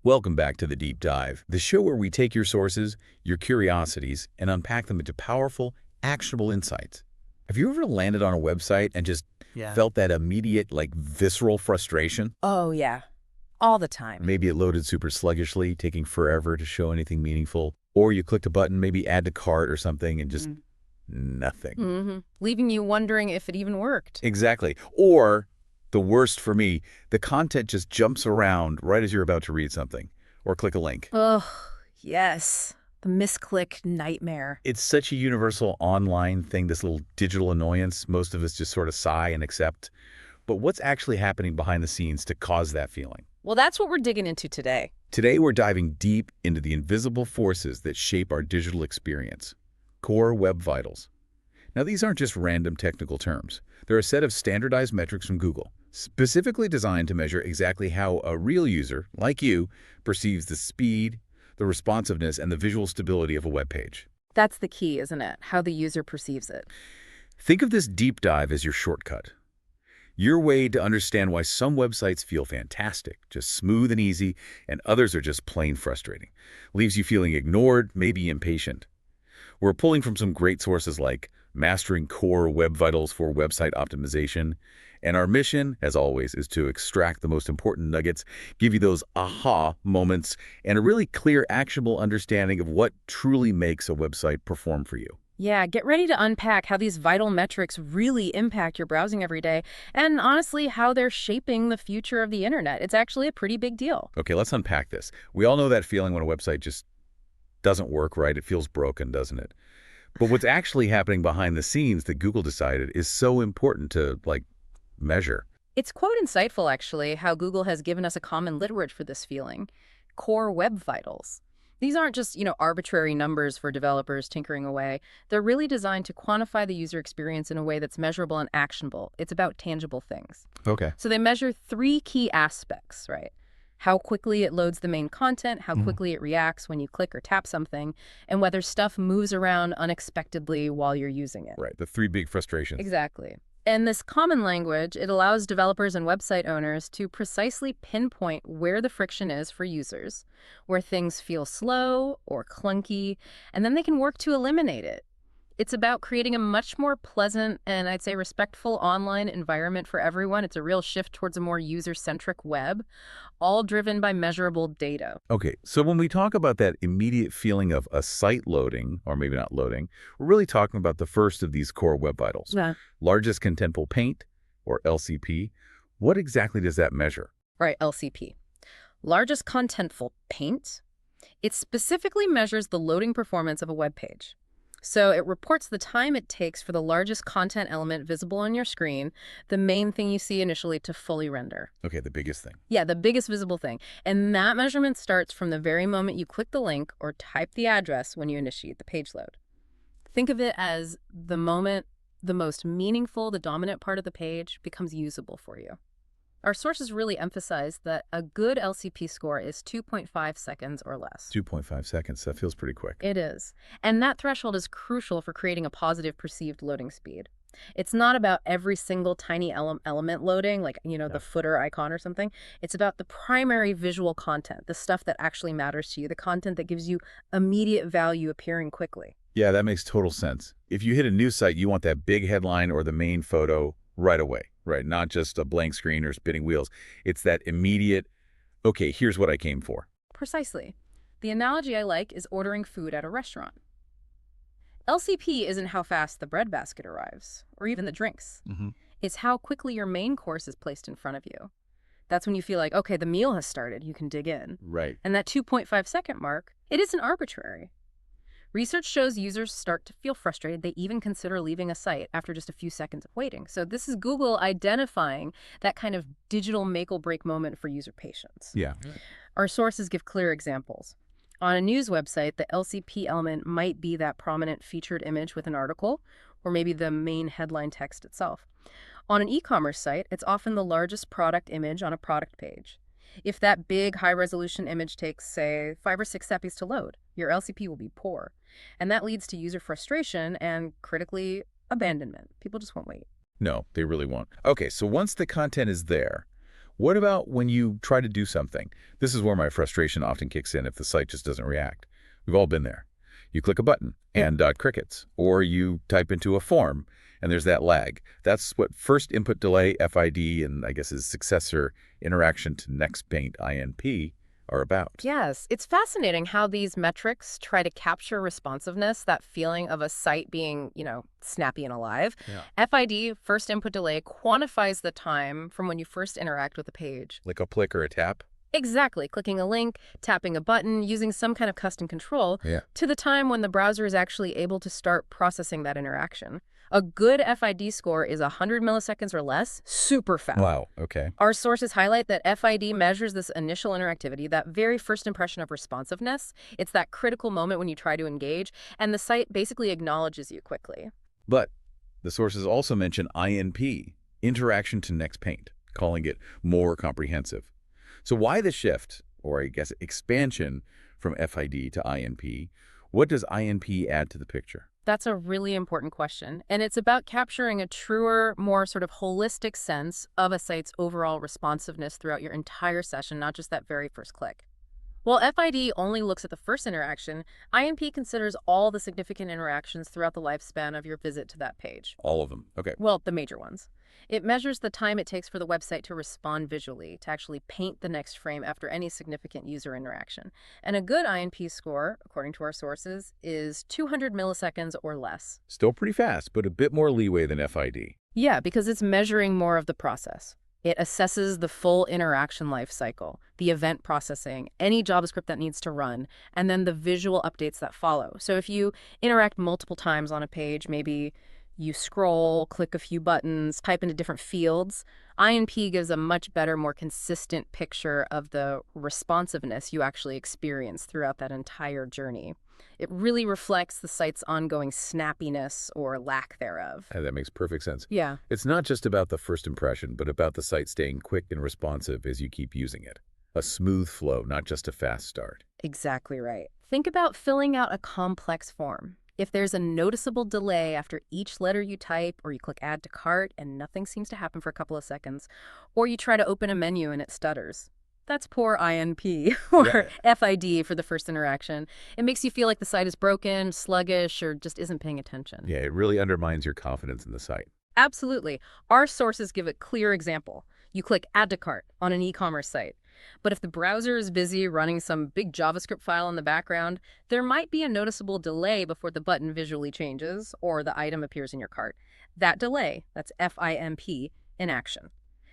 Welcome back to The Deep Dive, the show where we take your sources, your curiosities, and unpack them into powerful, actionable insights. Have you ever landed on a website and just Yeah. felt that immediate, visceral frustration? Oh, yeah. All the time. Maybe it loaded super sluggishly, taking forever to show anything meaningful. Or you clicked a button, maybe add to cart or something, and just nothing. Leaving you wondering if it even worked. Exactly. Or, the worst for me, the content just jumps around right as you're about to read something or click a link. Ugh, yes. The misclick nightmare. It's such a universal online thing, this little digital annoyance. Most of us just sort of sigh and accept. But what's actually happening behind the scenes to cause that feeling? Well, that's what we're digging into today. Today, we're diving deep into the invisible forces that shape our digital experience. Core Web Vitals. Now, these aren't just random technical terms. They're a set of standardized metrics from Google, specifically designed to measure exactly how a real user, like you, perceives the speed, the responsiveness, and the visual stability of a web page. That's the key, isn't it? How the user perceives it. Think of this deep dive as your shortcut. Your way to understand why some websites feel fantastic, just smooth and easy, and others are just plain frustrating. Leaves you feeling ignored, maybe impatient. We're pulling from some great sources like Mastering Core Web Vitals for Website Optimization. And our mission, as always, is to extract the most important nuggets, give you those aha moments, and a really clear, actionable understanding of what truly makes a website perform for you. Yeah, get ready to unpack how these vital metrics really impact your browsing every day, and honestly, how they're shaping the future of the internet. It's actually a pretty big deal. Okay, let's unpack this. We all know that feeling when a website just doesn't work right. It feels broken, doesn't it? But what's actually happening behind the scenes that Google decided is so important to, measure. It's quite insightful, actually, how Google has given us a common lit word for this feeling: core web vitals. These aren't just, arbitrary numbers for developers tinkering away. They're really designed to quantify the user experience in a way that's measurable and actionable. It's about tangible things. Okay. So they measure three key aspects, right? How quickly it loads the main content, how quickly it reacts when you click or tap something, and whether stuff moves around unexpectedly while you're using it. Right, the three big frustrations. Exactly. And this common language, it allows developers and website owners to precisely pinpoint where the friction is for users, where things feel slow or clunky, and then they can work to eliminate it. It's about creating a much more pleasant and, I'd say, respectful online environment for everyone. It's a real shift towards a more user-centric web, all driven by measurable data. Okay, so when we talk about that immediate feeling of a site loading, or maybe not loading, we're really talking about the first of these core web vitals. Yeah. Largest contentful paint, or LCP. What exactly does that measure? Right, LCP. Largest contentful paint. It specifically measures the loading performance of a web page. So it reports the time it takes for the largest content element visible on your screen, the main thing you see initially, to fully render. Okay, the biggest thing. Yeah, the biggest visible thing. And that measurement starts from the very moment you click the link or type the address when you initiate the page load. Think of it as the moment the most meaningful, the dominant part of the page becomes usable for you. Our sources really emphasize that a good LCP score is 2.5 seconds or less. 2.5 seconds. That feels pretty quick. It is. And that threshold is crucial for creating a positive perceived loading speed. It's not about every single tiny element loading, like, the footer icon or something. It's about the primary visual content, the stuff that actually matters to you, the content that gives you immediate value appearing quickly. Yeah, that makes total sense. If you hit a news site, you want that big headline or the main photo right away, right? Not just a blank screen or spinning wheels. It's that immediate, okay, here's what I came for. Precisely. The analogy I like is ordering food at a restaurant. LCP isn't how fast the bread basket arrives, or even the drinks. It's how quickly your main course is placed in front of you. That's when you feel like, okay, the meal has started, you can dig in. Right. And that 2.5-second mark, it isn't arbitrary. Research shows users start to feel frustrated. They even consider leaving a site after just a few seconds of waiting. So this is Google identifying that kind of digital make-or-break moment for user patience. Yeah. Our sources give clear examples. On a news website, the LCP element might be that prominent featured image with an article, or maybe the main headline text itself. On an e-commerce site, it's often the largest product image on a product page. If that big, high-resolution image takes, say, 5 or 6 seconds to load, your LCP will be poor. And that leads to user frustration and, critically, abandonment. People just won't wait. No, they really won't. Okay, so once the content is there, What about when you try to do something? This is where my frustration often kicks in if the site just doesn't react. We've all been there. You click a button and crickets, or you type into a form and there's that lag. That's what first input delay, FID, and I guess his successor, interaction to next paint, INP, are about. Yes, it's fascinating how these metrics try to capture responsiveness, that feeling of a site being, snappy and alive. Yeah. FID, first input delay, quantifies the time from when you first interact with a page. Like a click or a tap? Exactly, clicking a link, tapping a button, using some kind of custom control, Yeah. to the time when the browser is actually able to start processing that interaction. A good FID score is 100 milliseconds or less, super fast. Wow, okay. Our sources highlight that FID measures this initial interactivity, that very first impression of responsiveness. It's that critical moment when you try to engage, and the site basically acknowledges you quickly. But the sources also mention INP, interaction to next paint, calling it more comprehensive. So why the shift, or I guess expansion, from FID to INP? What does INP add to the picture? That's a really important question, and it's about capturing a truer, more sort of holistic sense of a site's overall responsiveness throughout your entire session, not just that very first click. While FID only looks at the first interaction, INP considers all the significant interactions throughout the lifespan of your visit to that page. All of them. Okay. Well, the major ones. It measures the time it takes for the website to respond visually, to actually paint the next frame after any significant user interaction. And a good INP score, according to our sources, is 200 milliseconds or less. Still pretty fast, but a bit more leeway than FID. Yeah, because it's measuring more of the process. It assesses the full interaction life cycle, the event processing, any JavaScript that needs to run, and then the visual updates that follow. So if you interact multiple times on a page, maybe you scroll, click a few buttons, type into different fields, INP gives a much better, more consistent picture of the responsiveness you actually experience throughout that entire journey. It really reflects the site's ongoing snappiness or lack thereof. That makes perfect sense. Yeah. It's not just about the first impression, but about the site staying quick and responsive as you keep using it. A smooth flow, not just a fast start. Exactly right. Think about filling out a complex form. If there's a noticeable delay after each letter you type, or you click add to cart and nothing seems to happen for a couple of seconds, or you try to open a menu and it stutters, that's poor INP or FID for the first interaction. It makes you feel like the site is broken, sluggish, or just isn't paying attention. Yeah, it really undermines your confidence in the site. Absolutely. Our sources give a clear example. You click add to cart on an e-commerce site. But if the browser is busy running some big JavaScript file in the background, there might be a noticeable delay before the button visually changes or the item appears in your cart. That delay, that's FIMP, in action.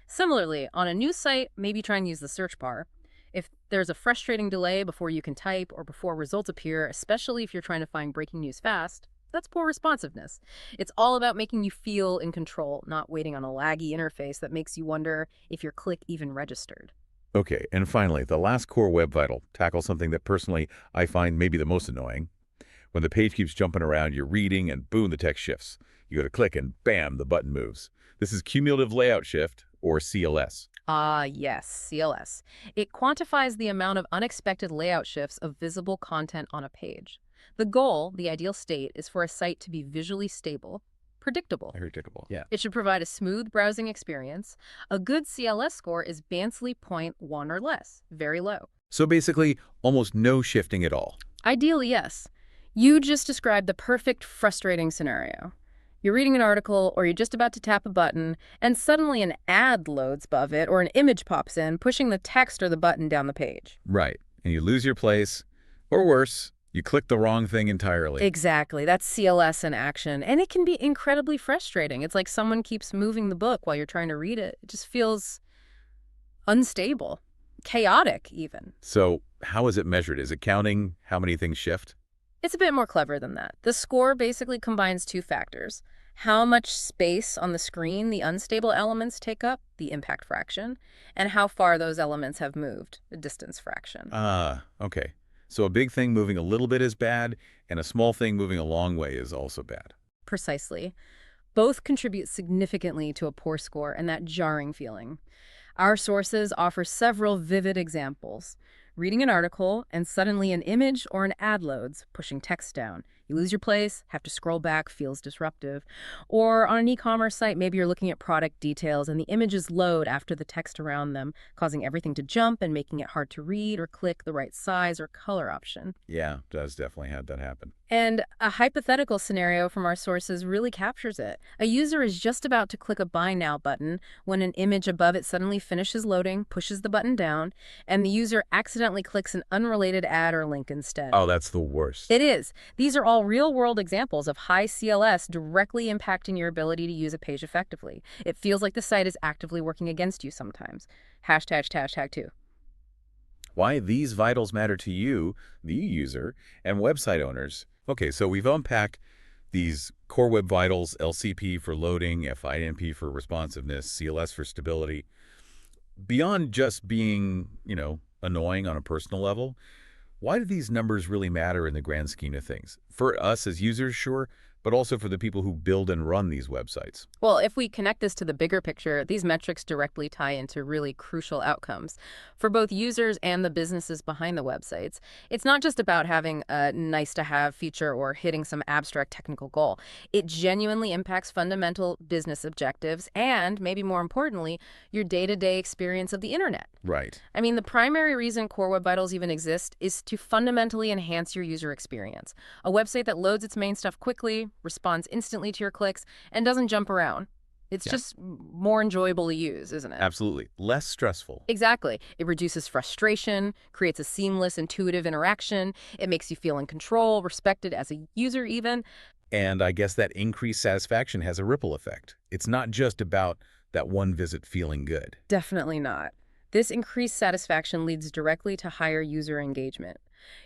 Similarly, on a news site, maybe try and use the search bar. If there's a frustrating delay before you can type or before results appear, especially if you're trying to find breaking news fast, that's poor responsiveness. It's all about making you feel in control, not waiting on a laggy interface that makes you wonder if your click even registered. Okay, and finally, the last core web vital tackles something that personally I find maybe the most annoying. When the page keeps jumping around, you're reading and boom, the text shifts. You go to click and bam, the button moves. This is cumulative layout shift, or CLS. Ah, yes, CLS. It quantifies the amount of unexpected layout shifts of visible content on a page. The goal, the ideal state, is for a site to be visually stable, predictable. Predictable, yeah. It should provide a smooth browsing experience. A good CLS score is Bantley 0.1 or less, very low. So basically, almost no shifting at all. Ideally, yes. You just described the perfect frustrating scenario. You're reading an article, or you're just about to tap a button, and suddenly an ad loads above it, or an image pops in, pushing the text or the button down the page. Right, and you lose your place, or worse, you click the wrong thing entirely. Exactly. That's CLS in action. And it can be incredibly frustrating. It's like someone keeps moving the book while you're trying to read it. It just feels unstable, chaotic even. So how is it measured? Is it counting how many things shift? It's a bit more clever than that. The score basically combines two factors: how much space on the screen the unstable elements take up, the impact fraction, and how far those elements have moved, the distance fraction. Okay. So a big thing moving a little bit is bad, and a small thing moving a long way is also bad. Precisely. Both contribute significantly to a poor score and that jarring feeling. Our sources offer several vivid examples. Reading an article, and suddenly an image or an ad loads, pushing text down. You lose your place, have to scroll back, feels disruptive. Or on an e-commerce site, maybe you're looking at product details and the images load after the text around them, causing everything to jump and making it hard to read or click the right size or color option. Yeah, does definitely had that happen. And a hypothetical scenario from our sources really captures it. A user is just about to click a Buy Now button when an image above it suddenly finishes loading, pushes the button down, and the user accidentally clicks an unrelated ad or link instead. Oh, that's the worst. It is. These are all real-world examples of high CLS directly impacting your ability to use a page effectively. It feels like the site is actively working against you sometimes. Hashtag 2. Why these vitals matter to you, the user, and website owners. Okay, so we've unpacked these Core Web Vitals, LCP for loading, FINP for responsiveness, CLS for stability. Beyond just being, annoying on a personal level, why do these numbers really matter in the grand scheme of things? For us as users, sure, but also for the people who build and run these websites. Well, if we connect this to the bigger picture, these metrics directly tie into really crucial outcomes for both users and the businesses behind the websites. It's not just about having a nice-to-have feature or hitting some abstract technical goal. It genuinely impacts fundamental business objectives and, maybe more importantly, your day-to-day experience of the internet. Right. I mean, the primary reason Core Web Vitals even exist is to fundamentally enhance your user experience. A website that loads its main stuff quickly, responds instantly to your clicks, and doesn't jump around. It's just more enjoyable to use, isn't it? Absolutely. Less stressful. Exactly. It reduces frustration, creates a seamless, intuitive interaction. It makes you feel in control, respected as a user even. And I guess that increased satisfaction has a ripple effect. It's not just about that one visit feeling good. Definitely not. This increased satisfaction leads directly to higher user engagement.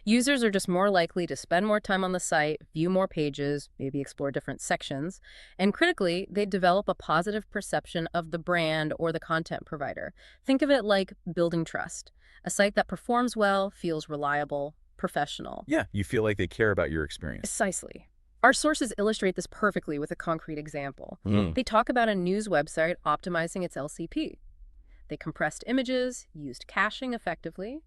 Users are just more likely to spend more time on the site, view more pages, maybe explore different sections, and critically, they develop a positive perception of the brand or the content provider. Think of it like building trust. A site that performs well, feels reliable, professional. Yeah, you feel like they care about your experience. Precisely. Our sources illustrate this perfectly with a concrete example. They talk about a news website optimizing its LCP. They compressed images, used caching effectively.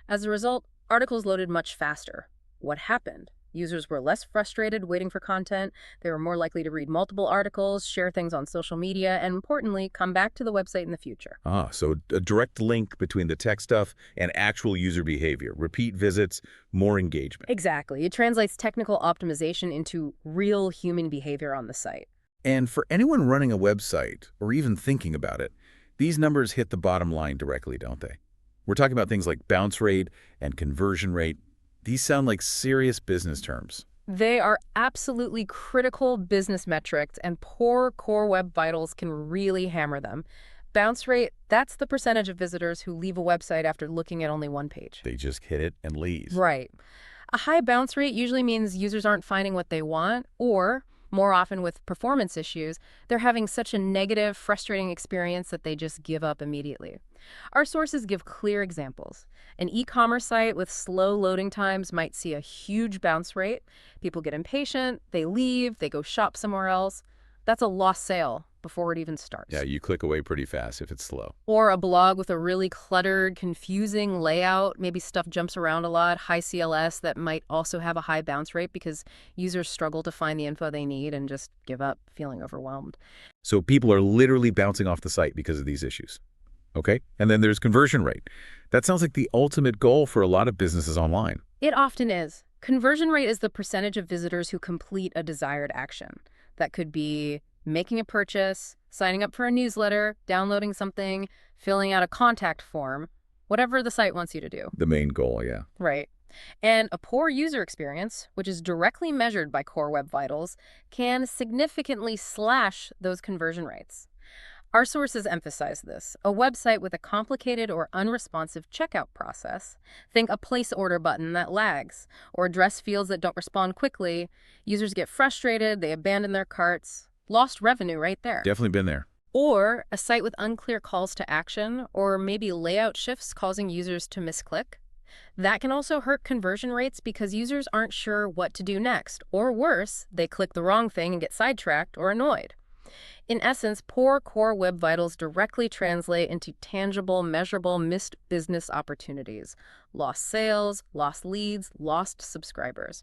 As a result, articles loaded much faster. What happened? Users were less frustrated waiting for content. They were more likely to read multiple articles, share things on social media, and importantly, come back to the website in the future. So a direct link between the tech stuff and actual user behavior. Repeat visits, more engagement. Exactly. It translates technical optimization into real human behavior on the site. And for anyone running a website, or even thinking about it, these numbers hit the bottom line directly, don't they? We're talking about things like bounce rate and conversion rate. These sound like serious business terms. They are absolutely critical business metrics, and poor Core Web Vitals can really hammer them. Bounce rate, that's the percentage of visitors who leave a website after looking at only one page. They just hit it and leave. Right. A high bounce rate usually means users aren't finding what they want, or more often with performance issues, they're having such a negative, frustrating experience that they just give up immediately. Our sources give clear examples. An e-commerce site with slow loading times might see a huge bounce rate. People get impatient, they leave, they go shop somewhere else. That's a lost sale before it even starts. Yeah, you click away pretty fast if it's slow. Or a blog with a really cluttered, confusing layout, maybe stuff jumps around a lot, high CLS that might also have a high bounce rate because users struggle to find the info they need and just give up, feeling overwhelmed. So people are literally bouncing off the site because of these issues. Okay? And then there's conversion rate. That sounds like the ultimate goal for a lot of businesses online. It often is. Conversion rate is the percentage of visitors who complete a desired action. That could be making a purchase, signing up for a newsletter, downloading something, filling out a contact form, whatever the site wants you to do. The main goal, yeah. Right. And a poor user experience, which is directly measured by Core Web Vitals, can significantly slash those conversion rates. Our sources emphasize this. A website with a complicated or unresponsive checkout process, think a place order button that lags, or address fields that don't respond quickly, users get frustrated, they abandon their carts, lost revenue right there. Definitely been there. Or a site with unclear calls to action, or maybe layout shifts causing users to misclick. That can also hurt conversion rates because users aren't sure what to do next, or worse, they click the wrong thing and get sidetracked or annoyed. In essence, poor Core Web Vitals directly translate into tangible, measurable missed business opportunities, lost sales, lost leads, lost subscribers.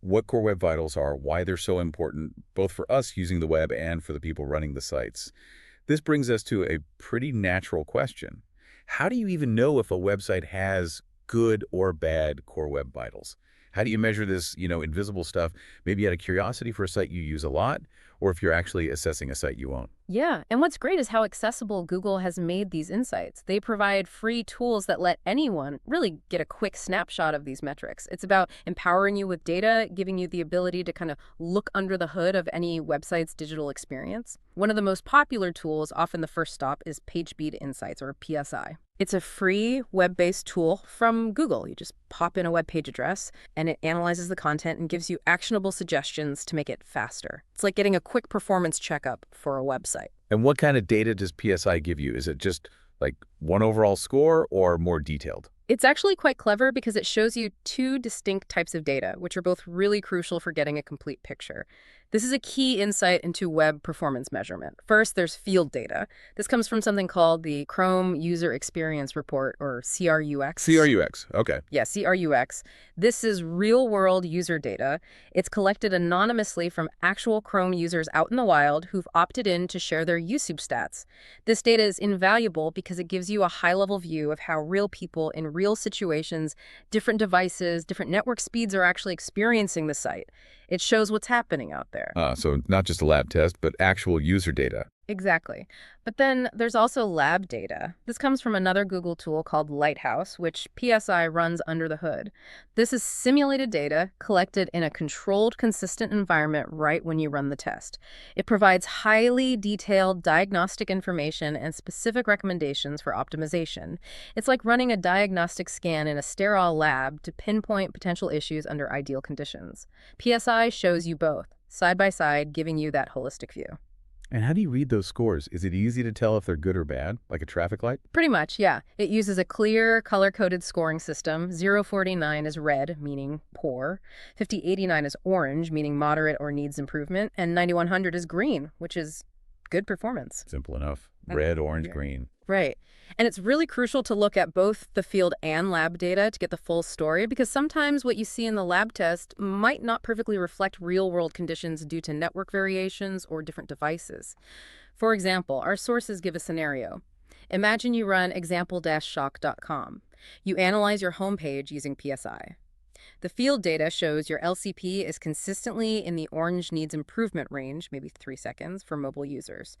what Core Web Vitals are, why they're so important, both for us using the web and for the people running the sites. This brings us to a pretty natural question. How do you even know if a website has good or bad Core Web Vitals? How do you measure this, invisible stuff, maybe out of curiosity for a site you use a lot, or if you're actually assessing a site you own? Yeah, and what's great is how accessible Google has made these insights. They provide free tools that let anyone really get a quick snapshot of these metrics. It's about empowering you with data, giving you the ability to kind of look under the hood of any website's digital experience. One of the most popular tools, often the first stop, is PageSpeed Insights, or PSI. It's a free web-based tool from Google. You just pop in a web page address, and it analyzes the content and gives you actionable suggestions to make it faster. It's like getting a quick performance checkup for a website. And what kind of data does PSI give you? Is it just like one overall score or more detailed? It's actually quite clever because it shows you two distinct types of data, which are both really crucial for getting a complete picture. This is a key insight into web performance measurement. First, there's field data. This comes from something called the Chrome User Experience Report, or CRUX. CRUX, okay. Yeah, CRUX. This is real-world user data. It's collected anonymously from actual Chrome users out in the wild who've opted in to share their usage stats. This data is invaluable because it gives you a high-level view of how real people in real situations, different devices, different network speeds are actually experiencing the site. It shows what's happening out there. So not just a lab test, but actual user data. Exactly. But then there's also lab data. This comes from another Google tool called Lighthouse, which PSI runs under the hood. This is simulated data collected in a controlled, consistent environment right when you run the test. It provides highly detailed diagnostic information and specific recommendations for optimization. It's like running a diagnostic scan in a sterile lab to pinpoint potential issues under ideal conditions. PSI shows you both, side by side, giving you that holistic view. And how do you read those scores? Is it easy to tell if they're good or bad, like a traffic light? Pretty much, yeah. It uses a clear, color-coded scoring system. 049 is red, meaning poor. 5089 is orange, meaning moderate or needs improvement. And 9100 is green, which is good performance. Simple enough. Red, orange, Yeah. green. Right. And it's really crucial to look at both the field and lab data to get the full story, because sometimes what you see in the lab test might not perfectly reflect real-world conditions due to network variations or different devices. For example, our sources give a scenario. Imagine you run example-shock.com. You analyze your homepage using PSI. The field data shows your LCP is consistently in the orange needs improvement range, maybe 3 seconds, for mobile users.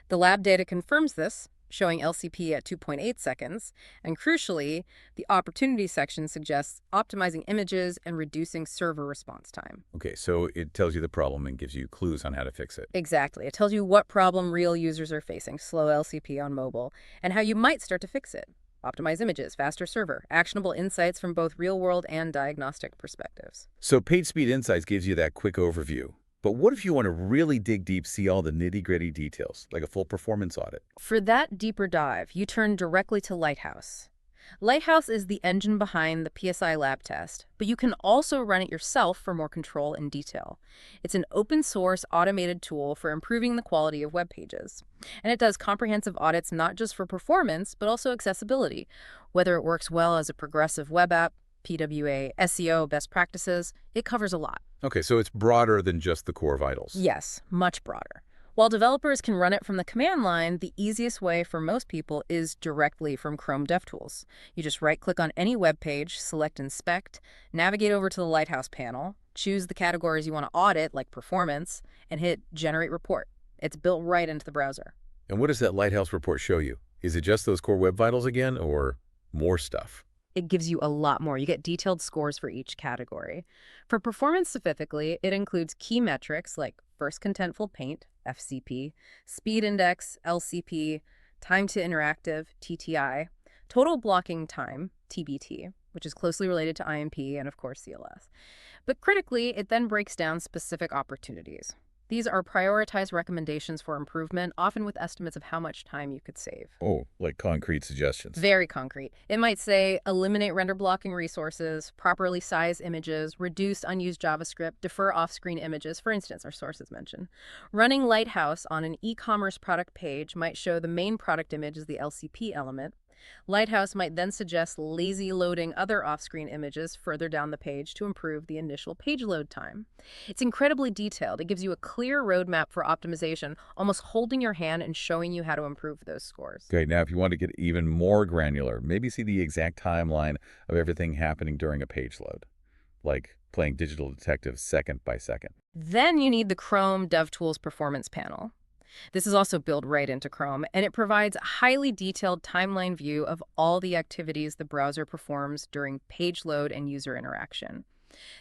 The lab data confirms this, showing LCP at 2.8 seconds, and crucially, the opportunity section suggests optimizing images and reducing server response time. Okay, so it tells you the problem and gives you clues on how to fix it. Exactly. It tells you what problem real users are facing, slow LCP on mobile, and how you might start to fix it. Optimize images, faster server, actionable insights from both real-world and diagnostic perspectives. So PageSpeed Insights gives you that quick overview. But what if you want to really dig deep, see all the nitty-gritty details, like a full performance audit? For that deeper dive, you turn directly to Lighthouse. Lighthouse is the engine behind the PSI lab test, but you can also run it yourself for more control and detail. It's an open-source automated tool for improving the quality of web pages. And it does comprehensive audits not just for performance, but also accessibility, whether it works well as a progressive web app, PWA, SEO, best practices. It covers a lot. Okay, so it's broader than just the core vitals. Yes, much broader. While developers can run it from the command line, the easiest way for most people is directly from Chrome DevTools. You just right-click on any web page, select Inspect, navigate over to the Lighthouse panel, choose the categories you want to audit, like performance, and hit Generate Report. It's built right into the browser. And what does that Lighthouse report show you? Is it just those core web vitals again, or more stuff? It gives you a lot more. You get detailed scores for each category. For performance specifically, it includes key metrics like first contentful paint, FCP, speed index, LCP, time to interactive, TTI, total blocking time, TBT, which is closely related to IMP and, of course, CLS. But critically, it then breaks down specific opportunities. These are prioritized recommendations for improvement, often with estimates of how much time you could save. Oh, like concrete suggestions. Very concrete. It might say, eliminate render blocking resources, properly size images, reduce unused JavaScript, defer off-screen images, for instance, our sources mentioned. Running Lighthouse on an e-commerce product page might show the main product image as the LCP element. Lighthouse might then suggest lazy loading other off-screen images further down the page to improve the initial page load time. It's incredibly detailed. It gives you a clear roadmap for optimization, almost holding your hand and showing you how to improve those scores. Okay, now if you want to get even more granular, maybe see the exact timeline of everything happening during a page load, like playing Digital Detective second by second. Then you need the Chrome DevTools Performance Panel. This is also built right into Chrome, and it provides a highly detailed timeline view of all the activities the browser performs during page load and user interaction.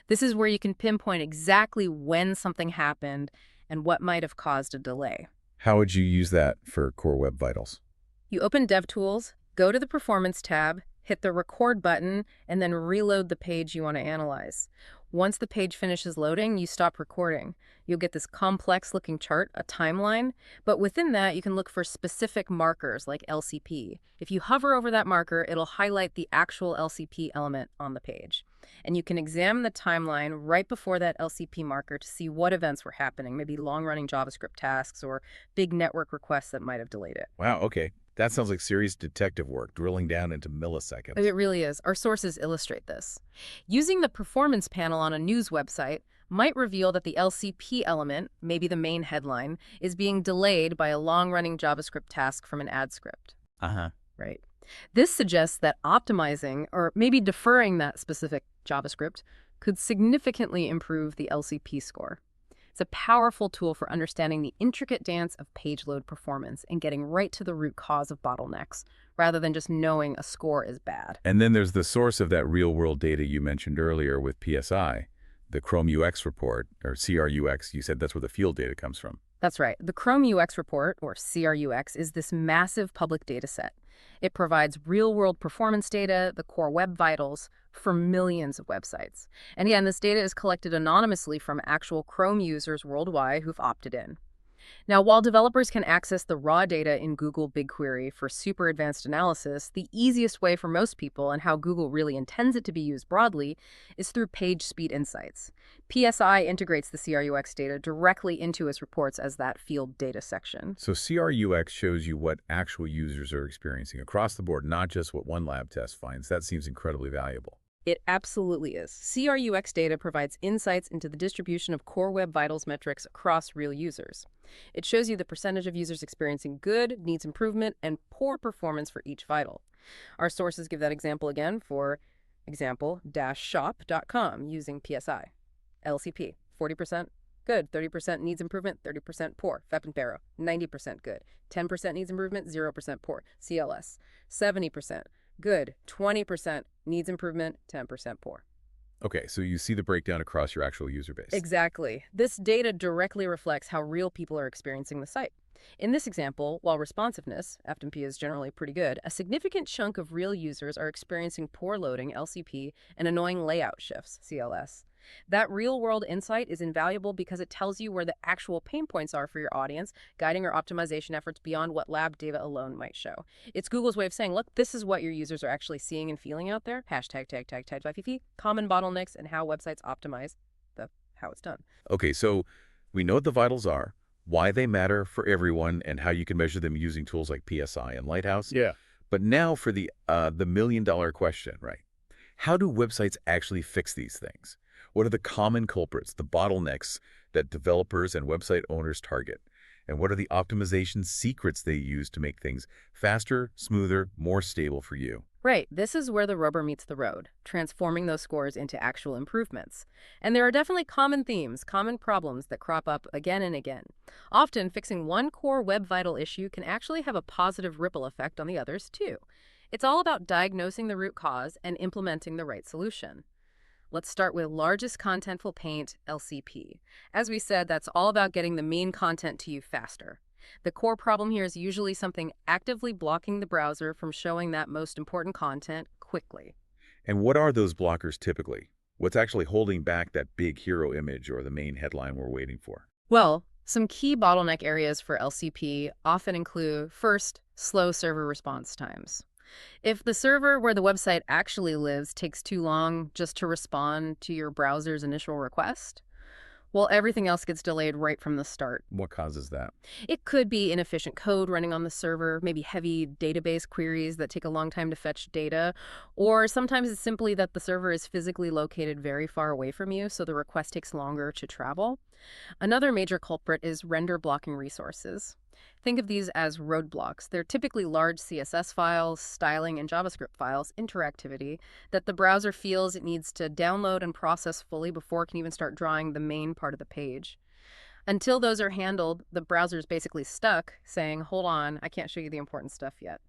This is where you can pinpoint exactly when something happened and what might have caused a delay. How would you use that for Core Web Vitals? You open DevTools, go to the Performance tab, hit the Record button, and then reload the page you want to analyze. Once the page finishes loading, you stop recording. You'll get this complex-looking chart, a timeline, but within that, you can look for specific markers like LCP. If you hover over that marker, it'll highlight the actual LCP element on the page. And you can examine the timeline right before that LCP marker to see what events were happening, maybe long-running JavaScript tasks or big network requests that might have delayed it. Wow, okay. That sounds like serious detective work, drilling down into milliseconds. It really is. Our sources illustrate this. Using the performance panel on a news website might reveal that the LCP element, maybe the main headline, is being delayed by a long-running JavaScript task from an ad script. Right. This suggests that optimizing, or maybe deferring that specific JavaScript, could significantly improve the LCP score. It's a powerful tool for understanding the intricate dance of page load performance and getting right to the root cause of bottlenecks, rather than just knowing a score is bad. And then there's the source of that real-world data you mentioned earlier with PSI, the Chrome UX report, or CRUX. You said that's where the field data comes from. That's right. The Chrome UX report, or CRUX, is this massive public data set. It provides real-world performance data, the core web vitals, for millions of websites. And again, this data is collected anonymously from actual Chrome users worldwide who've opted in. Now, while developers can access the raw data in Google BigQuery for super advanced analysis, the easiest way for most people, and how Google really intends it to be used broadly, is through page speed insights. PSI integrates the CRUX data directly into its reports as that field data section. So CRUX shows you what actual users are experiencing across the board, not just what one lab test finds. That seems incredibly valuable. It absolutely is. CRUX data provides insights into the distribution of core web vitals metrics across real users. It shows you the percentage of users experiencing good, needs improvement, and poor performance for each vital. Our sources give that example again for example-shop.com using PSI. LCP, 40% good, 30% needs improvement, 30% poor. FEP and Barrow, 90% good, 10% needs improvement, 0% poor. CLS, 70% good, 20% needs improvement, 10% poor. Okay, so you see the breakdown across your actual user base. Exactly. This data directly reflects how real people are experiencing the site. In this example, while responsiveness, FTP, is generally pretty good, a significant chunk of real users are experiencing poor loading, LCP, and annoying layout shifts, CLS. That real-world insight is invaluable because it tells you where the actual pain points are for your audience, guiding your optimization efforts beyond what lab data alone might show. It's Google's way of saying, look, this is what your users are actually seeing and feeling out there. Hashtag, tag, tag, tag, FTP, common bottlenecks, and how websites optimize how it's done. Okay, so we know what the vitals are, why they matter for everyone, and how you can measure them using tools like PSI and Lighthouse. Yeah. But now for the million-dollar question, right? How do websites actually fix these things? What are the common culprits, the bottlenecks that developers and website owners target? And what are the optimization secrets they use to make things faster, smoother, more stable for you? Right, this is where the rubber meets the road, transforming those scores into actual improvements. And there are definitely common themes, common problems that crop up again and again. Often, fixing one core web vital issue can actually have a positive ripple effect on the others, too. It's all about diagnosing the root cause and implementing the right solution. Let's start with largest contentful paint, LCP. As we said, that's all about getting the main content to you faster. The core problem here is usually something actively blocking the browser from showing that most important content quickly. And what are those blockers typically? What's actually holding back that big hero image or the main headline we're waiting for? Well, some key bottleneck areas for LCP often include, first, slow server response times. If the server where the website actually lives takes too long just to respond to your browser's initial request, well, everything else gets delayed right from the start. What causes that? It could be inefficient code running on the server, maybe heavy database queries that take a long time to fetch data, or sometimes it's simply that the server is physically located very far away from you, so the request takes longer to travel. Another major culprit is render blocking resources. Think of these as roadblocks. They're typically large CSS files, styling, and JavaScript files, interactivity, that the browser feels it needs to download and process fully before it can even start drawing the main part of the page. Until those are handled, the browser is basically stuck, saying, hold on, I can't show you the important stuff yet.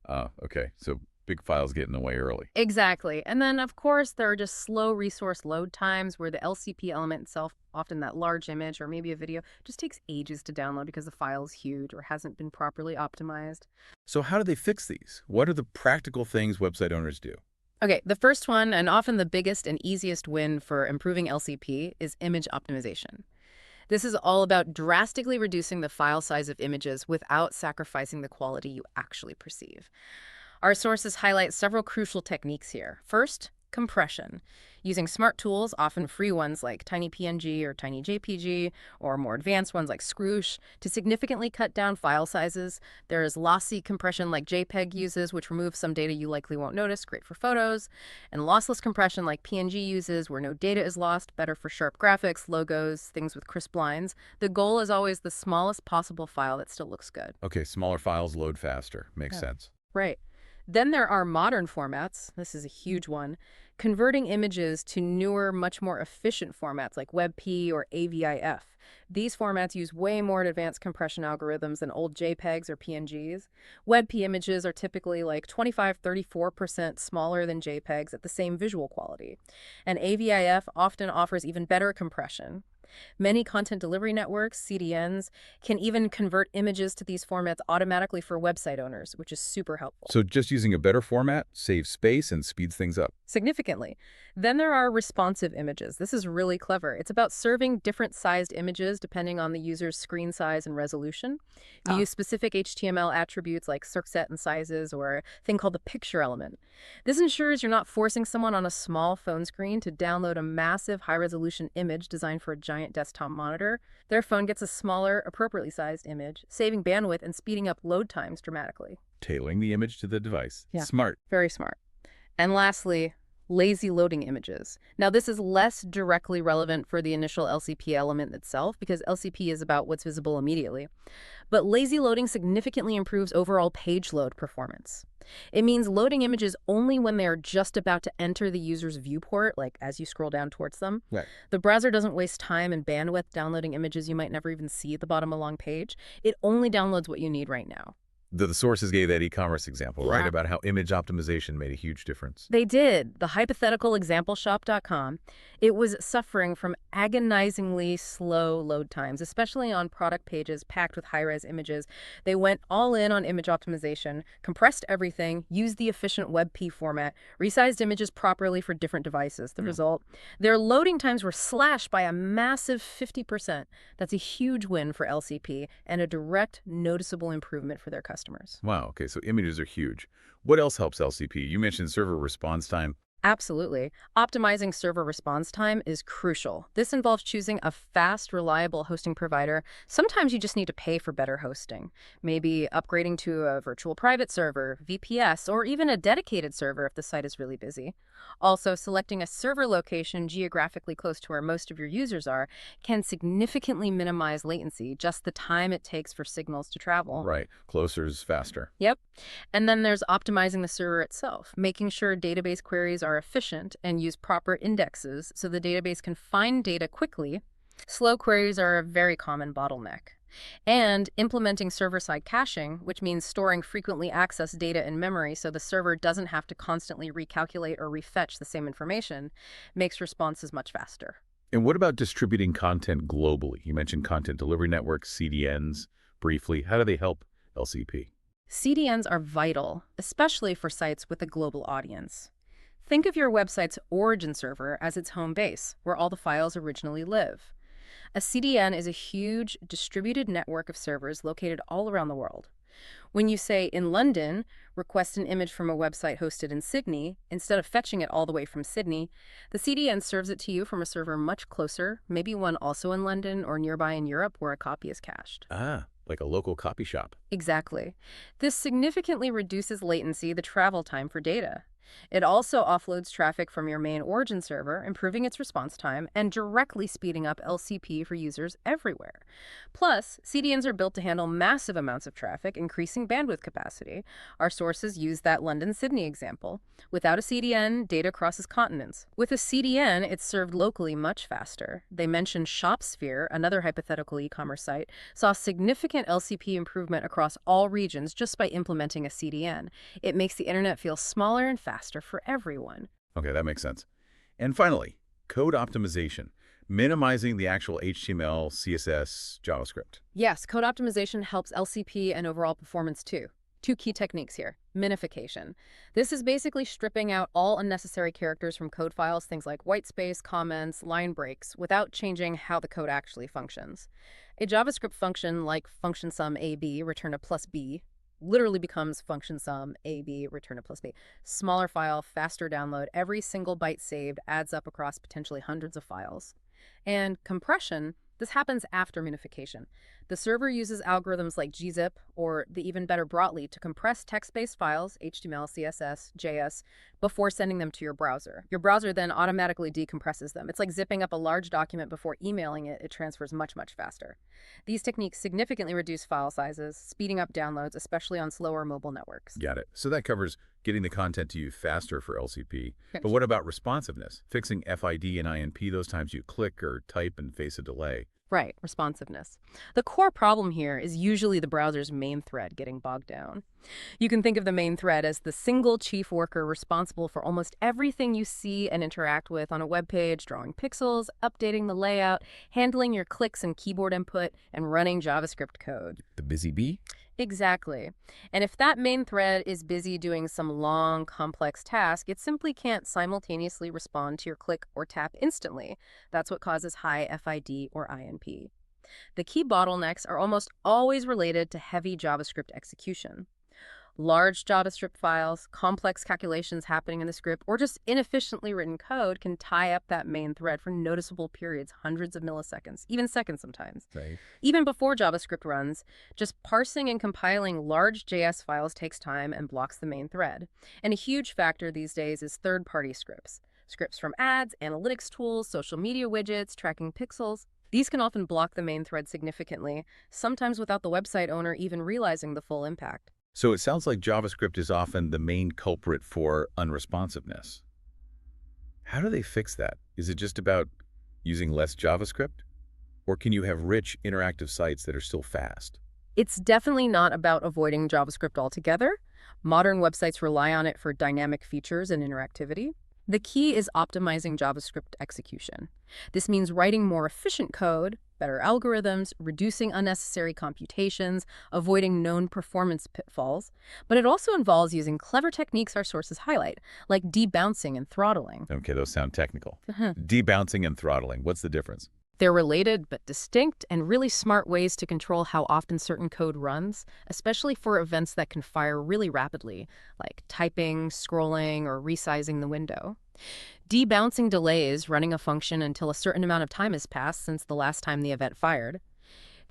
Okay, so big files get in the way early. Exactly. And then, of course, there are just slow resource load times where the LCP element itself, often that large image or maybe a video, just takes ages to download because the file is huge or hasn't been properly optimized. So how do they fix these? What are the practical things website owners do? Okay, the first one, and often the biggest and easiest win for improving LCP, is image optimization. This is all about drastically reducing the file size of images without sacrificing the quality you actually perceive. Our sources highlight several crucial techniques here. First, compression. Using smart tools, often free ones like TinyPNG or TinyJPG, or more advanced ones like Scroosh, to significantly cut down file sizes. There is lossy compression like JPEG uses, which removes some data you likely won't notice, great for photos. And lossless compression like PNG uses, where no data is lost, better for sharp graphics, logos, things with crisp lines. The goal is always the smallest possible file that still looks good. Okay, smaller files load faster. Makes sense. Right. Then there are modern formats. This is a huge one. converting images to newer, much more efficient formats like WebP or AVIF. These formats use way more advanced compression algorithms than old JPEGs or PNGs. WebP images are typically like 25–34% smaller than JPEGs at the same visual quality. And AVIF often offers even better compression. Many content delivery networks, CDNs, can even convert images to these formats automatically for website owners, which is super helpful. So just using a better format saves space and speeds things up. Significantly. Then there are responsive images. This is really clever. It's about serving different sized images depending on the user's screen size and resolution. You Oh, use specific HTML attributes like circset and sizes, or a thing called the picture element. This ensures you're not forcing someone on a small phone screen to download a massive high-resolution image designed for a giant desktop monitor. Their phone gets a smaller, appropriately sized image, saving bandwidth and speeding up load times dramatically. Tailoring the image to the device. Yeah. Smart. Very smart. And lastly, lazy loading images. Now, this is less directly relevant for the initial LCP element itself because LCP is about what's visible immediately. But lazy loading significantly improves overall page load performance. It means loading images only when they are just about to enter the user's viewport, like as you scroll down towards them. Right. The browser doesn't waste time and bandwidth downloading images you might never even see at the bottom of a long page. It only downloads what you need right now. The sources gave that e-commerce example, right? Yeah. About how image optimization made a huge difference. They did. The hypothetical exampleshop.com, it was suffering from agonizingly slow load times, especially on product pages packed with high-res images. They went all in on image optimization, compressed everything, used the efficient WebP format, resized images properly for different devices. The result, their loading times were slashed by a massive 50%. That's a huge win for LCP and a direct, noticeable improvement for their customers. Wow, okay, so images are huge. What else helps LCP? You mentioned server response time. Absolutely. Optimizing server response time is crucial. This involves choosing a fast, reliable hosting provider. Sometimes you just need to pay for better hosting. Maybe upgrading to a virtual private server, VPS, or even a dedicated server if the site is really busy. Also, selecting a server location geographically close to where most of your users are can significantly minimize latency, just the time it takes for signals to travel. Right, closer is faster. Yep. And then there's optimizing the server itself, making sure database queries are efficient and use proper indexes so the database can find data quickly. Slow queries are a very common bottleneck. And implementing server-side caching, which means storing frequently accessed data in memory so the server doesn't have to constantly recalculate or refetch the same information, makes responses much faster. And what about distributing content globally? You mentioned content delivery networks, CDNs, briefly. How do they help LCP? CDNs are vital, especially for sites with a global audience. Think of your website's origin server as its home base, where all the files originally live. A CDN is a huge distributed network of servers located all around the world. When you say, in London, request an image from a website hosted in Sydney, instead of fetching it all the way from Sydney, the CDN serves it to you from a server much closer, maybe one also in London or nearby in Europe where a copy is cached. Ah, like a local copy shop. Exactly. This significantly reduces latency, the travel time for data. It also offloads traffic from your main origin server, improving its response time and directly speeding up LCP for users everywhere. Plus, CDNs are built to handle massive amounts of traffic, increasing bandwidth capacity. Our sources use that London-Sydney example. Without a CDN, data crosses continents. With a CDN, it's served locally much faster. They mentioned ShopSphere, another hypothetical e-commerce site, saw significant LCP improvement across all regions just by implementing a CDN. It makes the internet feel smaller and faster for everyone. Okay, that makes sense. And finally, code optimization, minimizing the actual HTML, CSS, JavaScript. Yes, code optimization helps LCP and overall performance too. Two key techniques here. Minification. This is basically stripping out all unnecessary characters from code files, things like whitespace, comments, line breaks, without changing how the code actually functions. A JavaScript function like function sum AB, return a plus B, literally becomes function sum AB, return a plus B. Smaller file, faster download, every single byte saved adds up across potentially hundreds of files. And compression, this happens after minification. The server uses algorithms like gzip or the even better Brotli to compress text-based files, HTML, CSS, JS, before sending them to your browser. Your browser then automatically decompresses them. It's like zipping up a large document before emailing it. It transfers much, much faster. These techniques significantly reduce file sizes, speeding up downloads, especially on slower mobile networks. Got it. So that covers getting the content to you faster for LCP. Right. But what about responsiveness? Fixing FID and INP those times you click or type and face a delay. Right, responsiveness. The core problem here is usually the browser's main thread getting bogged down. You can think of the main thread as the single chief worker responsible for almost everything you see and interact with on a web page, drawing pixels, updating the layout, handling your clicks and keyboard input, and running JavaScript code. The busy bee? Exactly. And if that main thread is busy doing some long, complex task, it simply can't simultaneously respond to your click or tap instantly. That's what causes high FID or INP. The key bottlenecks are almost always related to heavy JavaScript execution. Large JavaScript files, complex calculations happening in the script, or just inefficiently written code can tie up that main thread for noticeable periods, hundreds of milliseconds, even seconds sometimes. Right. Even before JavaScript runs, just parsing and compiling large JS files takes time and blocks the main thread. And a huge factor these days is third-party scripts. Scripts from ads, analytics tools, social media widgets, tracking pixels. These can often block the main thread significantly, sometimes without the website owner even realizing the full impact. So it sounds like JavaScript is often the main culprit for unresponsiveness. How do they fix that? Is it just about using less JavaScript? Or can you have rich, interactive sites that are still fast? It's definitely not about avoiding JavaScript altogether. Modern websites rely on it for dynamic features and interactivity. The key is optimizing JavaScript execution. This means writing more efficient code, better algorithms, reducing unnecessary computations, avoiding known performance pitfalls. But it also involves using clever techniques our sources highlight, like debouncing and throttling. Okay, those sound technical. Debouncing and throttling, what's the difference? They're related but distinct and really smart ways to control how often certain code runs, especially for events that can fire really rapidly, like typing, scrolling, or resizing the window. Debouncing delays running a function until a certain amount of time has passed since the last time the event fired.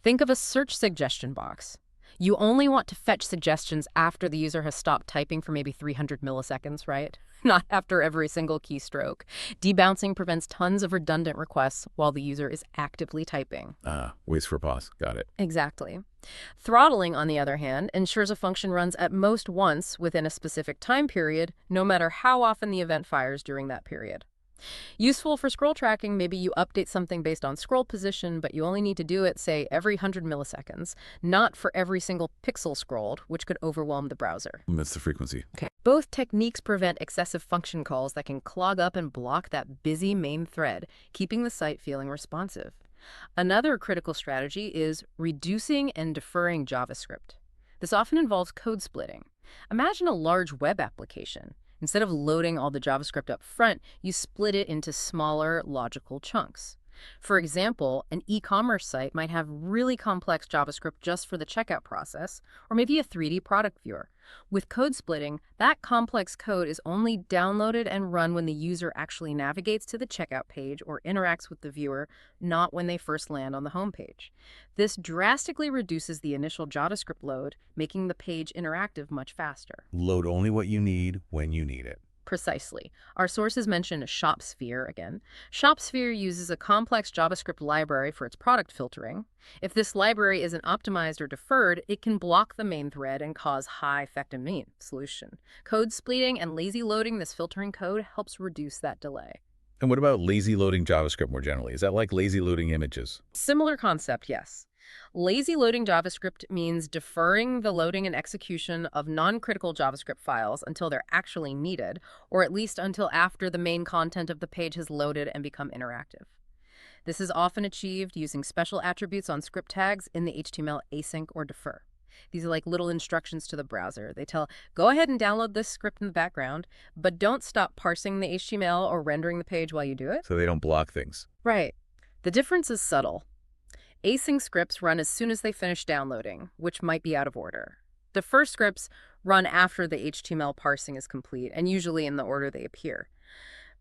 Think of a search suggestion box. You only want to fetch suggestions after the user has stopped typing for maybe 300 milliseconds, right? Not after every single keystroke. Debouncing prevents tons of redundant requests while the user is actively typing. Waits for pause. Got it. Exactly. Throttling, on the other hand, ensures a function runs at most once within a specific time period, no matter how often the event fires during that period. Useful for scroll tracking, maybe you update something based on scroll position, but you only need to do it, say, every 100 milliseconds, not for every single pixel scrolled, which could overwhelm the browser. That's the frequency. Okay. Both techniques prevent excessive function calls that can clog up and block that busy main thread, keeping the site feeling responsive. Another critical strategy is reducing and deferring JavaScript. This often involves code splitting. Imagine a large web application. Instead of loading all the JavaScript up front, you split it into smaller, logical chunks. For example, an e-commerce site might have really complex JavaScript just for the checkout process, or maybe a 3D product viewer. With code splitting, that complex code is only downloaded and run when the user actually navigates to the checkout page or interacts with the viewer, not when they first land on the home page. This drastically reduces the initial JavaScript load, making the page interactive much faster. Load only what you need when you need it. Precisely. Our sources mention ShopSphere again. ShopSphere uses a complex JavaScript library for its product filtering. If this library isn't optimized or deferred, it can block the main thread and cause high effective mean. Solution. Code splitting and lazy loading this filtering code helps reduce that delay. And what about lazy loading JavaScript more generally? Is that like lazy loading images? Similar concept, yes. Lazy loading JavaScript means deferring the loading and execution of non-critical JavaScript files until they're actually needed, or at least until after the main content of the page has loaded and become interactive. This is often achieved using special attributes on script tags in the HTML async or defer. These are like little instructions to the browser. They tell, go ahead and download this script in the background, but don't stop parsing the HTML or rendering the page while you do it. So they don't block things. Right. The difference is subtle. Async scripts run as soon as they finish downloading, which might be out of order. Defer scripts run after the HTML parsing is complete, and usually in the order they appear.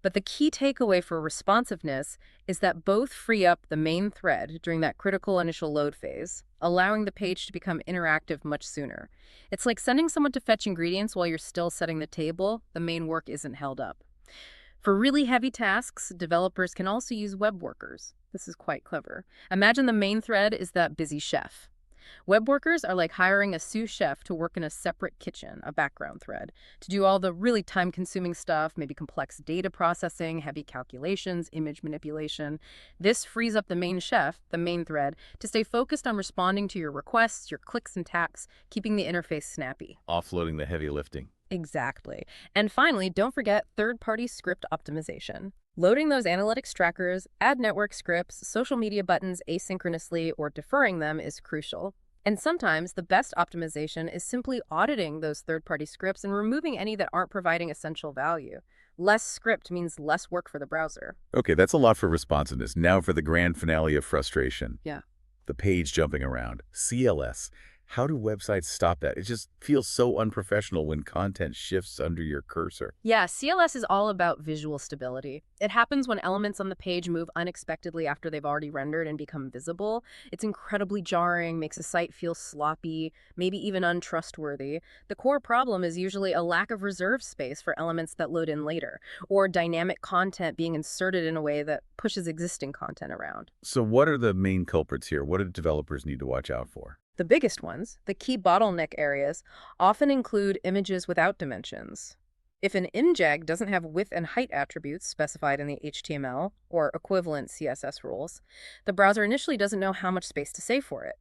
But the key takeaway for responsiveness is that both free up the main thread during that critical initial load phase, allowing the page to become interactive much sooner. It's like sending someone to fetch ingredients while you're still setting the table. The main work isn't held up. For really heavy tasks, developers can also use web workers. This is quite clever. Imagine the main thread is that busy chef. Web workers are like hiring a sous chef to work in a separate kitchen, a background thread, to do all the really time-consuming stuff, maybe complex data processing, heavy calculations, image manipulation. This frees up the main chef, the main thread, to stay focused on responding to your requests, your clicks and taps, keeping the interface snappy. Offloading the heavy lifting. Exactly. And finally, don't forget third-party script optimization. Loading those analytics trackers, ad network scripts, social media buttons asynchronously, or deferring them is crucial. And sometimes the best optimization is simply auditing those third-party scripts and removing any that aren't providing essential value. Less script means less work for the browser. Okay, that's a lot for responsiveness. Now for the grand finale of frustration. Yeah. The page jumping around. CLS. How do websites stop that? It just feels so unprofessional when content shifts under your cursor. Yeah, CLS is all about visual stability. It happens when elements on the page move unexpectedly after they've already rendered and become visible. It's incredibly jarring, makes a site feel sloppy, maybe even untrustworthy. The core problem is usually a lack of reserve space for elements that load in later, or dynamic content being inserted in a way that pushes existing content around. So what are the main culprits here? What do developers need to watch out for? The biggest ones, the key bottleneck areas, often include images without dimensions. If an img doesn't have width and height attributes specified in the HTML or equivalent CSS rules, the browser initially doesn't know how much space to save for it.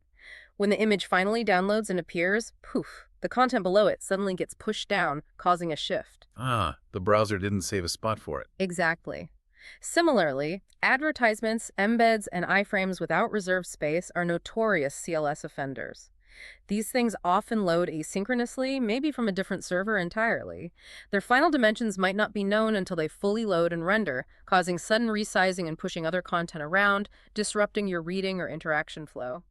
When the image finally downloads and appears, poof, the content below it suddenly gets pushed down, causing a shift. The browser didn't save a spot for it. Exactly. Similarly, advertisements, embeds, and iframes without reserved space are notorious CLS offenders. These things often load asynchronously, maybe from a different server entirely. Their final dimensions might not be known until they fully load and render, causing sudden resizing and pushing other content around, disrupting your reading or interaction flow.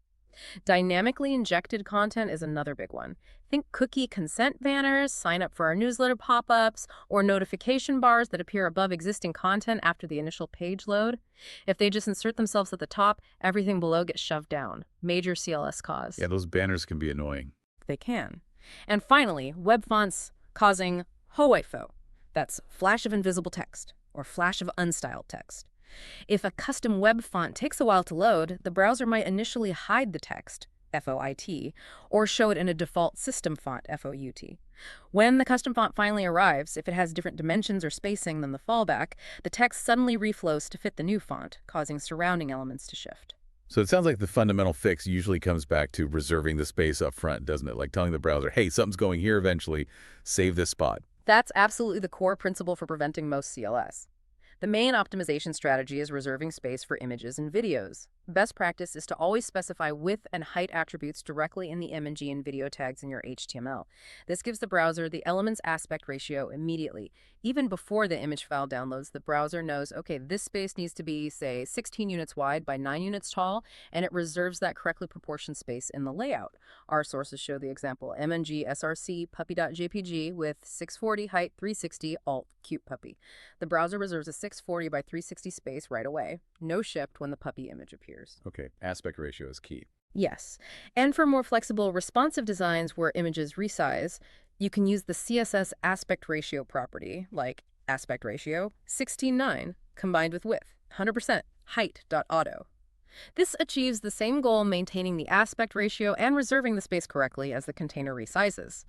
Dynamically injected content is another big one. Think cookie consent banners, sign up for our newsletter pop-ups, or notification bars that appear above existing content after the initial page load. If they just insert themselves at the top, everything below gets shoved down. Major CLS cause. Yeah, those banners can be annoying. They can. And finally, web fonts causing HOIFO. That's flash of invisible text, or flash of unstyled text. If a custom web font takes a while to load, the browser might initially hide the text, FOIT, or show it in a default system font, FOUT. When the custom font finally arrives, if it has different dimensions or spacing than the fallback, the text suddenly reflows to fit the new font, causing surrounding elements to shift. So it sounds like the fundamental fix usually comes back to reserving the space up front, doesn't it? Like telling the browser, hey, something's going here eventually, save this spot. That's absolutely the core principle for preventing most CLS. The main optimization strategy is reserving space for images and videos. Best practice is to always specify width and height attributes directly in the image and video tags in your HTML. This gives the browser the element's aspect ratio immediately. Even before the image file downloads, the browser knows, okay, this space needs to be, say, 16 units wide by 9 units tall, and it reserves that correctly proportioned space in the layout. Our sources show the example, MNG src puppy.jpg with 640 height 360 alt cute puppy. The browser reserves a 640 by 360 space right away. No shift when the puppy image appears. Okay, aspect ratio is key. Yes. And for more flexible, responsive designs where images resize, you can use the CSS aspect ratio property, like aspect ratio 16:9, combined with width, 100%, height.auto. This achieves the same goal, maintaining the aspect ratio and reserving the space correctly as the container resizes.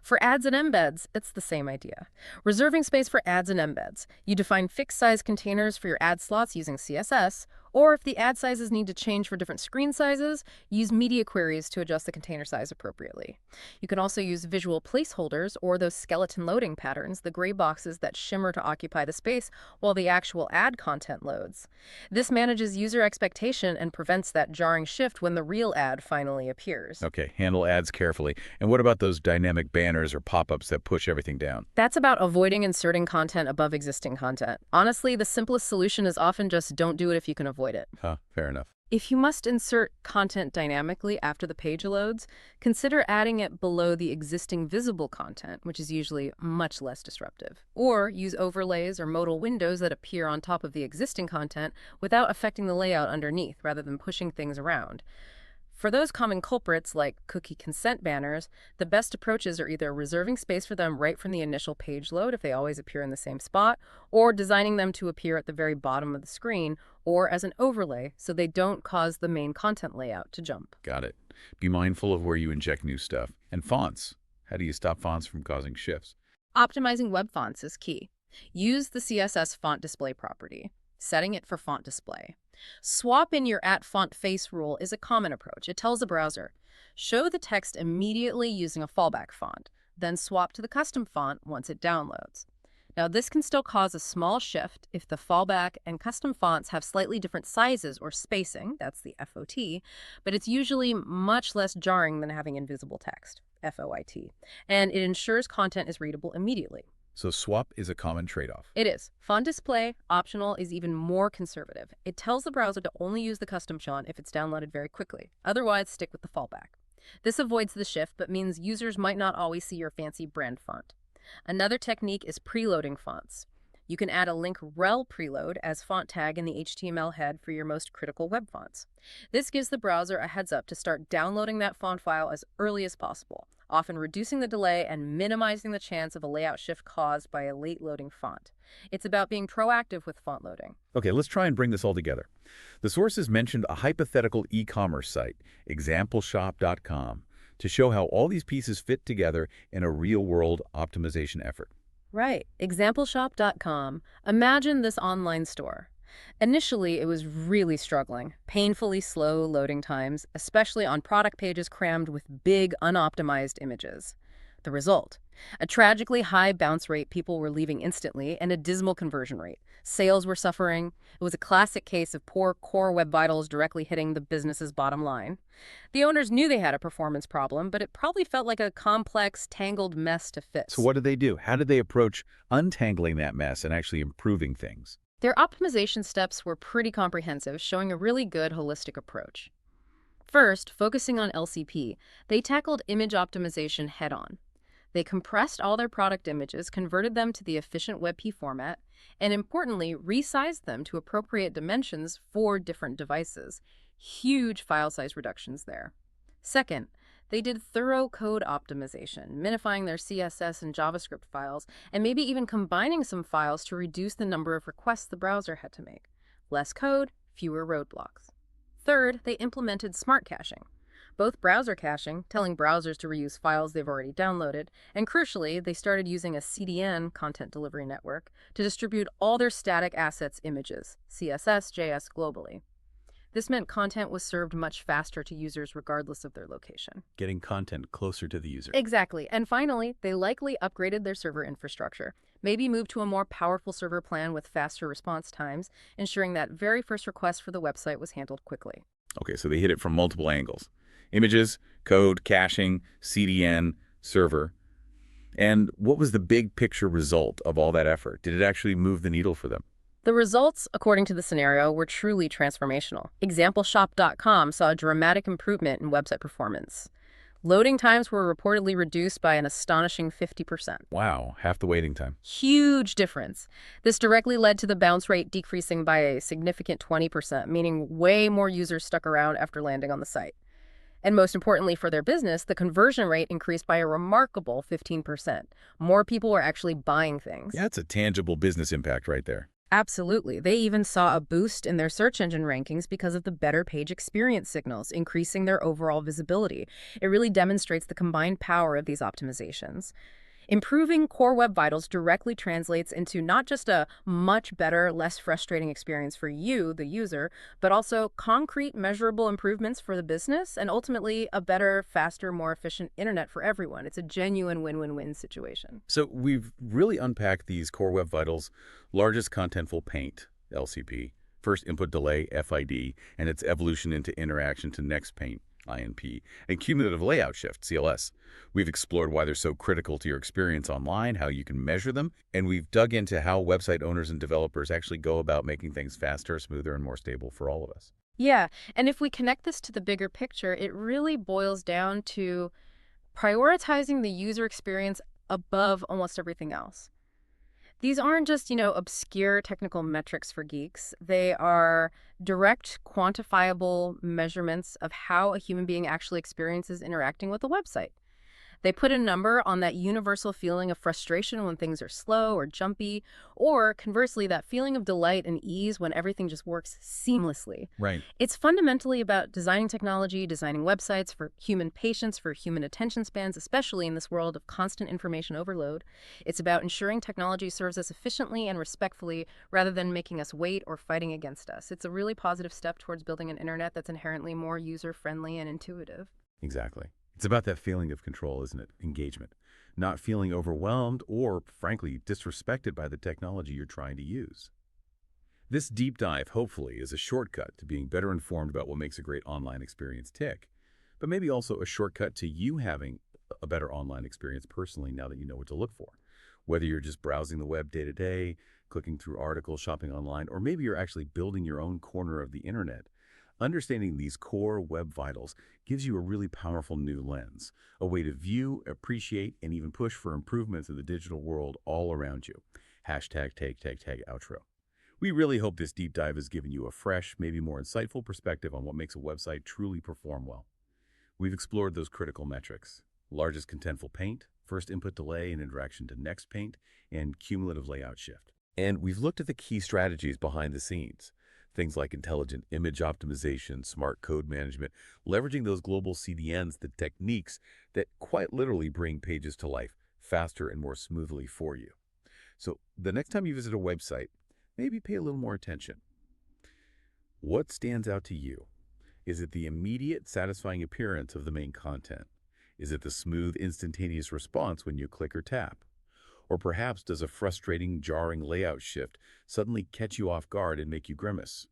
For ads and embeds, it's the same idea. Reserving space for ads and embeds. You define fixed size containers for your ad slots using CSS, or if the ad sizes need to change for different screen sizes, use media queries to adjust the container size appropriately. You can also use visual placeholders or those skeleton loading patterns, the gray boxes that shimmer to occupy the space while the actual ad content loads. This manages user expectation and prevents that jarring shift when the real ad finally appears. Okay, handle ads carefully. And what about those dynamic banners or pop-ups that push everything down? That's about avoiding inserting content above existing content. Honestly, the simplest solution is often just don't do it if you can avoid it. Fair enough. If you must insert content dynamically after the page loads, consider adding it below the existing visible content, which is usually much less disruptive. Or use overlays or modal windows that appear on top of the existing content without affecting the layout underneath, rather than pushing things around. For those common culprits like cookie consent banners, the best approaches are either reserving space for them right from the initial page load if they always appear in the same spot, or designing them to appear at the very bottom of the screen or as an overlay so they don't cause the main content layout to jump. Got it. Be mindful of where you inject new stuff. And fonts. How do you stop fonts from causing shifts? Optimizing web fonts is key. Use the CSS font display property, setting it for font display. Swap in your @font face rule is a common approach. It tells the browser, show the text immediately using a fallback font, then swap to the custom font once it downloads. Now, this can still cause a small shift if the fallback and custom fonts have slightly different sizes or spacing, that's the FOT, but it's usually much less jarring than having invisible text, FOIT, and it ensures content is readable immediately. So swap is a common trade-off. It is. Font display, optional, is even more conservative. It tells the browser to only use the custom font if it's downloaded very quickly. Otherwise, stick with the fallback. This avoids the shift, but means users might not always see your fancy brand font. Another technique is preloading fonts. You can add a link rel preload as font tag in the HTML head for your most critical web fonts. This gives the browser a heads up to start downloading that font file as early as possible, often reducing the delay and minimizing the chance of a layout shift caused by a late loading font. It's about being proactive with font loading. Okay, let's try and bring this all together. The sources mentioned a hypothetical e-commerce site, exampleshop.com, to show how all these pieces fit together in a real-world optimization effort. Right. Exampleshop.com. Imagine this online store. Initially, it was really struggling. Painfully slow loading times, especially on product pages crammed with big, unoptimized images. The result? A tragically high bounce rate, people were leaving instantly, and a dismal conversion rate. Sales were suffering. It was a classic case of poor core web vitals directly hitting the business's bottom line. The owners knew they had a performance problem, but it probably felt like a complex, tangled mess to fix. So what did they do? How did they approach untangling that mess and actually improving things? Their optimization steps were pretty comprehensive, showing a really good holistic approach. First, focusing on LCP, they tackled image optimization head-on. They compressed all their product images, converted them to the efficient WebP format, and importantly, resized them to appropriate dimensions for different devices. Huge file size reductions there. Second, they did thorough code optimization, minifying their CSS and JavaScript files, and maybe even combining some files to reduce the number of requests the browser had to make. Less code, fewer roadblocks. Third, they implemented smart caching. Both browser caching, telling browsers to reuse files they've already downloaded, and crucially, they started using a CDN, Content Delivery Network, to distribute all their static assets images, CSS, JS, globally. This meant content was served much faster to users regardless of their location. Getting content closer to the user. Exactly. And finally, they likely upgraded their server infrastructure. Maybe moved to a more powerful server plan with faster response times, ensuring that very first request for the website was handled quickly. Okay, so they hit it from multiple angles. Images, code, caching, CDN, server. And what was the big picture result of all that effort? Did it actually move the needle for them? The results, according to the scenario, were truly transformational. ExampleShop.com saw a dramatic improvement in website performance. Loading times were reportedly reduced by an astonishing 50%. Wow, half the waiting time. Huge difference. This directly led to the bounce rate decreasing by a significant 20%, meaning way more users stuck around after landing on the site. And most importantly for their business, the conversion rate increased by a remarkable 15%. More people were actually buying things. Yeah, it's a tangible business impact right there. Absolutely. They even saw a boost in their search engine rankings because of the better page experience signals, increasing their overall visibility. It really demonstrates the combined power of these optimizations. Improving core web vitals directly translates into not just a much better, less frustrating experience for you, the user, but also concrete, measurable improvements for the business and ultimately a better, faster, more efficient internet for everyone. It's a genuine win-win-win situation. So we've really unpacked these core web vitals, largest contentful paint, LCP, first input delay, FID, and its evolution into interaction to next paint, INP, and cumulative layout shift, CLS. We've explored why they're so critical to your experience online, how you can measure them, and we've dug into how website owners and developers actually go about making things faster, smoother, and more stable for all of us. Yeah, and if we connect this to the bigger picture, it really boils down to prioritizing the user experience above almost everything else. These aren't just, obscure technical metrics for geeks. They are direct, quantifiable measurements of how a human being actually experiences interacting with a website. They put a number on that universal feeling of frustration when things are slow or jumpy, or conversely, that feeling of delight and ease when everything just works seamlessly. Right. It's fundamentally about designing technology, designing websites for human patience, for human attention spans, especially in this world of constant information overload. It's about ensuring technology serves us efficiently and respectfully rather than making us wait or fighting against us. It's a really positive step towards building an internet that's inherently more user-friendly and intuitive. Exactly. It's about that feeling of control, isn't it? Engagement. Not feeling overwhelmed or, frankly, disrespected by the technology you're trying to use. This deep dive, hopefully, is a shortcut to being better informed about what makes a great online experience tick, but maybe also a shortcut to you having a better online experience personally now that you know what to look for. Whether you're just browsing the web day to day, clicking through articles, shopping online, or maybe you're actually building your own corner of the internet, understanding these core web vitals gives you a really powerful new lens, a way to view, appreciate, and even push for improvements in the digital world all around you. Hashtag tag outro. We really hope this deep dive has given you a fresh, maybe more insightful perspective on what makes a website truly perform well. We've explored those critical metrics: largest contentful paint, first input delay in interaction to next paint, and cumulative layout shift. And we've looked at the key strategies behind the scenes. Things like intelligent image optimization, smart code management, leveraging those global CDNs, the techniques that quite literally bring pages to life faster and more smoothly for you. So the next time you visit a website, maybe pay a little more attention. What stands out to you? Is it the immediate, satisfying appearance of the main content? Is it the smooth, instantaneous response when you click or tap? Or perhaps does a frustrating, jarring layout shift suddenly catch you off guard and make you grimace?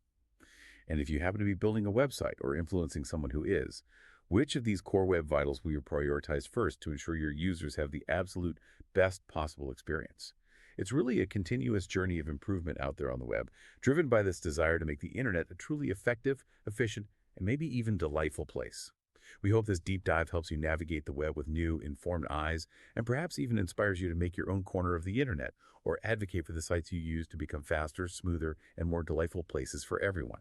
And if you happen to be building a website or influencing someone who is, which of these core web vitals will you prioritize first to ensure your users have the absolute best possible experience? It's really a continuous journey of improvement out there on the web, driven by this desire to make the internet a truly effective, efficient, and maybe even delightful place. We hope this deep dive helps you navigate the web with new, informed eyes, and perhaps even inspires you to make your own corner of the internet or advocate for the sites you use to become faster, smoother, and more delightful places for everyone.